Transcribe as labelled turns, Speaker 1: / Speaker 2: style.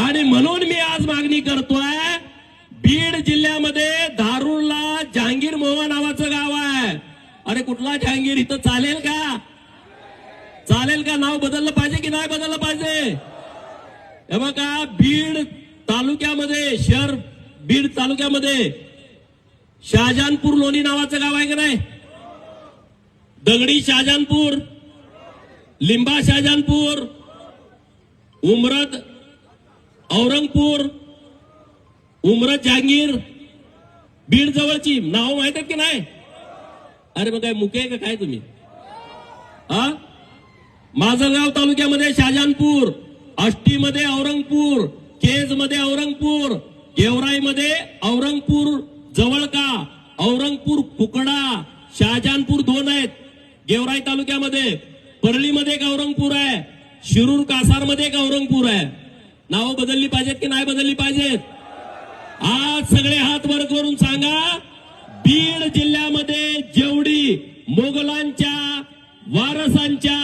Speaker 1: आणि म्हणून मी आज मागणी करतोय, बीड जिल्ह्यामध्ये धारूरला जहांगीर मोह नावाचं गाव आहे. अरे कुठला जहांगीर, इथं चालेल का? चालेल का? नाव बदललं पाहिजे की नाही बदललं पाहिजे? हे बघा, बीड तालुक्यामध्ये, शहर बीड तालुक्यामध्ये शाहजहानपूर लोणी नावाचं गाव आहे का नाही? दगडी शाहजहानपूर, लिंबा शाहजहानपूर, उमरत औरंगपूर, उमरत जहांगीर, बीड जवळची नाव माहित आहेत की नाही? अरे मग काय मुके का काय तुम्ही? हा, माजलगाव तालुक्यामध्ये शाहजहानपूर, आष्टीमध्ये औरंगपूर, केजमध्ये औरंगपूर, गेवराईमध्ये औरंगपूर जवळ का, औरंगपूर कुकडा, शाहजहानपूर 2 आहेत गेवराई तालुक्यामध्ये. परळीमध्ये एक औरंगपूर आहे, शिरूर कासारमध्ये एक औरंगपूर आहे. नावं बदलली पाहिजेत की नाही बदलली पाहिजेत? आज सगळे हात वर करून सांगा, बीड जिल्ह्यामध्ये जेवढी मोगलांच्या वारसांच्या